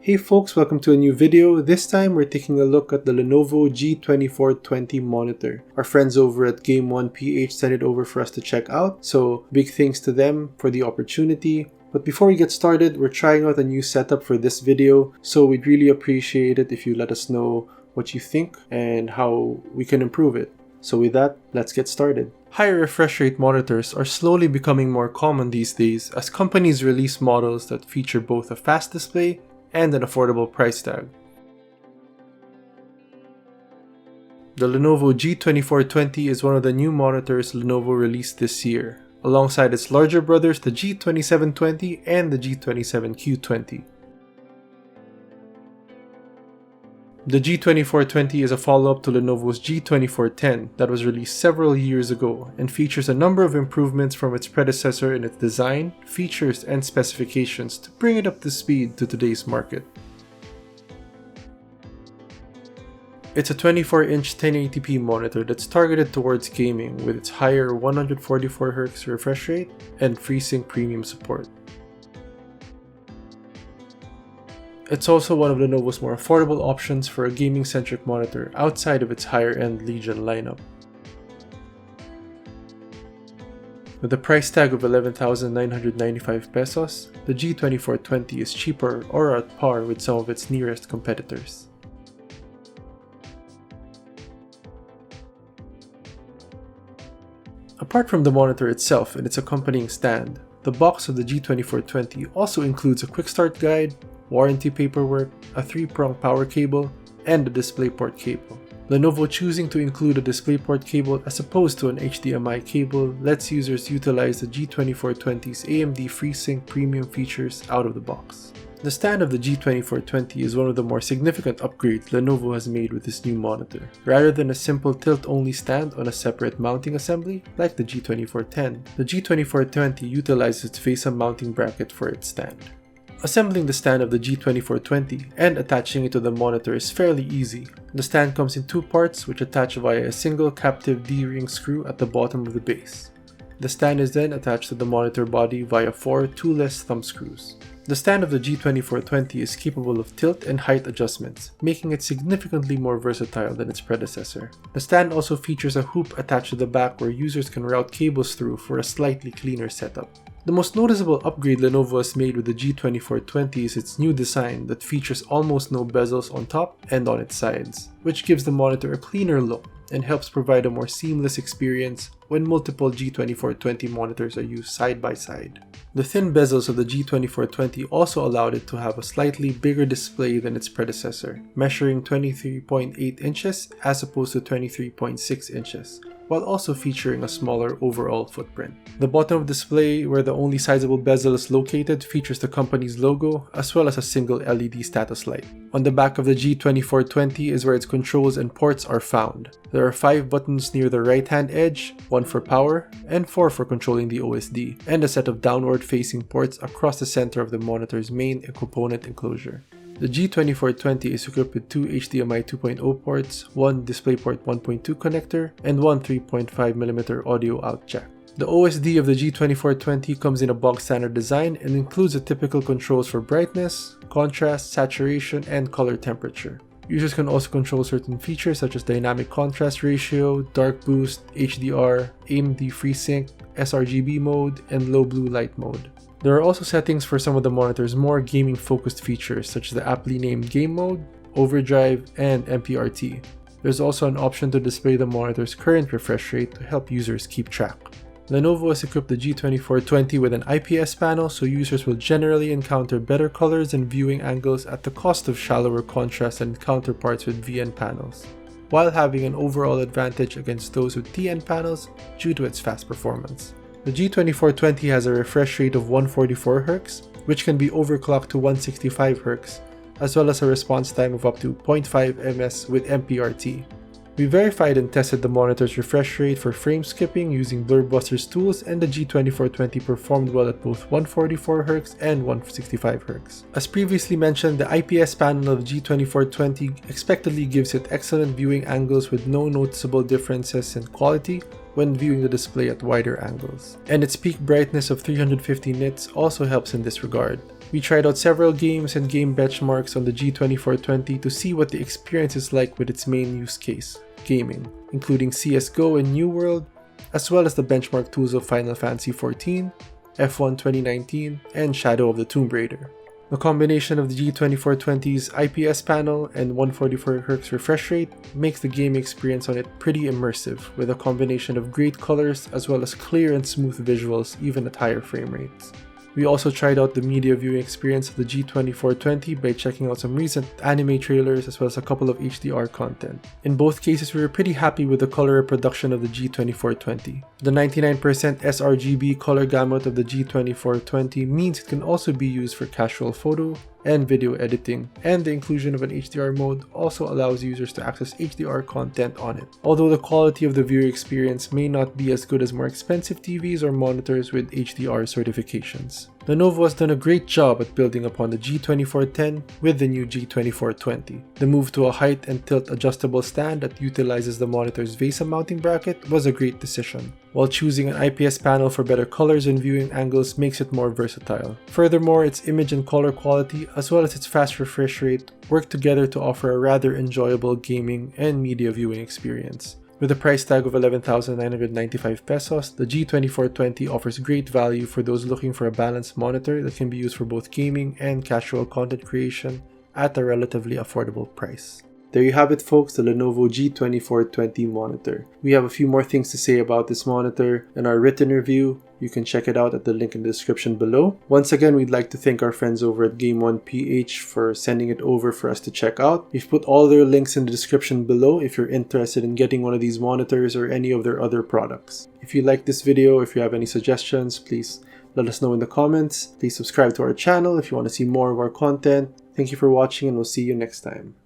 Hey folks, welcome to a new video. This time we're taking a look at the Lenovo G24-20 monitor. Our friends over at Game1PH sent it over for us to check out, so big thanks to them for the opportunity. But before we get started, we're trying out a new setup for this video, so we'd really appreciate it if you let us know what you think and how we can improve it. So with that, let's get started. Higher refresh rate monitors are slowly becoming more common these days as companies release models that feature both a fast display and an affordable price tag. The Lenovo G24-20 is one of the new monitors Lenovo released this year, alongside its larger brothers the G27-20 and the G27Q20. The G24-20 is a follow-up to Lenovo's G24-10 that was released several years ago and features a number of improvements from its predecessor in its design, features, and specifications to bring it up to speed to today's market. It's a 24-inch 1080p monitor that's targeted towards gaming with its higher 144Hz refresh rate and FreeSync premium support. It's also one of Lenovo's more affordable options for a gaming-centric monitor outside of its higher-end Legion lineup. With a price tag of 11,995 pesos, the G24-20 is cheaper or at par with some of its nearest competitors. Apart from the monitor itself and its accompanying stand, the box of the G24-20 also includes a quick start guide, warranty paperwork, a 3-prong power cable, and a DisplayPort cable. Lenovo choosing to include a DisplayPort cable as opposed to an HDMI cable lets users utilize the G24-20's AMD FreeSync premium features out of the box. The stand of the G24-20 is one of the more significant upgrades Lenovo has made with this new monitor. Rather than a simple tilt-only stand on a separate mounting assembly like the G24-10, the G24-20 utilizes its face-up mounting bracket for its stand. Assembling the stand of the G24-20 and attaching it to the monitor is fairly easy. The stand comes in two parts which attach via a single captive D-ring screw at the bottom of the base. The stand is then attached to the monitor body via 4 tool-less thumb screws. The stand of the G24-20 is capable of tilt and height adjustments, making it significantly more versatile than its predecessor. The stand also features a hoop attached to the back where users can route cables through for a slightly cleaner setup. The most noticeable upgrade Lenovo has made with the G24-20 is its new design that features almost no bezels on top and on its sides, which gives the monitor a cleaner look and helps provide a more seamless experience when multiple G24-20 monitors are used side by side. The thin bezels of the G24-20 also allowed it to have a slightly bigger display than its predecessor, measuring 23.8 inches as opposed to 23.6 inches. While also featuring a smaller overall footprint. The bottom of the display, where the only sizable bezel is located, features the company's logo as well as a single LED status light. On the back of the G24-20 is where its controls and ports are found. There are 5 buttons near the right-hand edge, 1 for power and 4 for controlling the OSD, and a set of downward-facing ports across the center of the monitor's main and component enclosure. The G24-20 is equipped with 2 HDMI 2.0 ports, 1 DisplayPort 1.2 connector, and 1 3.5mm audio out jack. The OSD of the G24-20 comes in a bog standard design and includes the typical controls for brightness, contrast, saturation, and color temperature. Users can also control certain features such as dynamic contrast ratio, dark boost, HDR, AMD FreeSync, sRGB mode, and low blue light mode. There are also settings for some of the monitor's more gaming-focused features such as the aptly named Game Mode, Overdrive, and MPRT. There's also an option to display the monitor's current refresh rate to help users keep track. Lenovo has equipped the G24-20 with an IPS panel so users will generally encounter better colors and viewing angles at the cost of shallower contrast than counterparts with VN panels, while having an overall advantage against those with TN panels due to its fast performance. The G24-20 has a refresh rate of 144Hz, which can be overclocked to 165Hz, as well as a response time of up to 0.5 ms with MPRT. We verified and tested the monitor's refresh rate for frame skipping using Blurbuster's tools, and the G24-20 performed well at both 144Hz and 165Hz. As previously mentioned, the IPS panel of the G24-20 expectedly gives it excellent viewing angles with no noticeable differences in quality when viewing the display at wider angles. And its peak brightness of 350 nits also helps in this regard. We tried out several games and game benchmarks on the G24-20 to see what the experience is like with its main use case, gaming, including CSGO and New World, as well as the benchmark tools of Final Fantasy XIV, F1 2019, and Shadow of the Tomb Raider. The combination of the G24-20's IPS panel and 144Hz refresh rate makes the gaming experience on it pretty immersive, with a combination of great colors as well as clear and smooth visuals even at higher frame rates. We also tried out the media viewing experience of the G24-20 by checking out some recent anime trailers as well as a couple of HDR content. In both cases, we were pretty happy with the color reproduction of the G24-20. The 99% sRGB color gamut of the G24-20 means it can also be used for casual photo and video editing, and the inclusion of an HDR mode also allows users to access HDR content on it. Although the quality of the viewing experience may not be as good as more expensive TVs or monitors with HDR certifications. Lenovo has done a great job at building upon the G24-10 with the new G24-20. The move to a height and tilt adjustable stand that utilizes the monitor's VESA mounting bracket was a great decision, while choosing an IPS panel for better colors and viewing angles makes it more versatile. Furthermore, its image and color quality as well as its fast refresh rate work together to offer a rather enjoyable gaming and media viewing experience. With a price tag of 11,995 pesos, the G24-20 offers great value for those looking for a balanced monitor that can be used for both gaming and casual content creation at a relatively affordable price. There you have it, folks, the Lenovo G24-20 monitor. We have a few more things to say about this monitor in our written review. You can check it out at the link in the description below. Once again, we'd like to thank our friends over at Game1PH for sending it over for us to check out. We've put all their links in the description below if you're interested in getting one of these monitors or any of their other products. If you like this video, if you have any suggestions, please let us know in the comments. Please subscribe to our channel if you want to see more of our content. Thank you for watching, and we'll see you next time.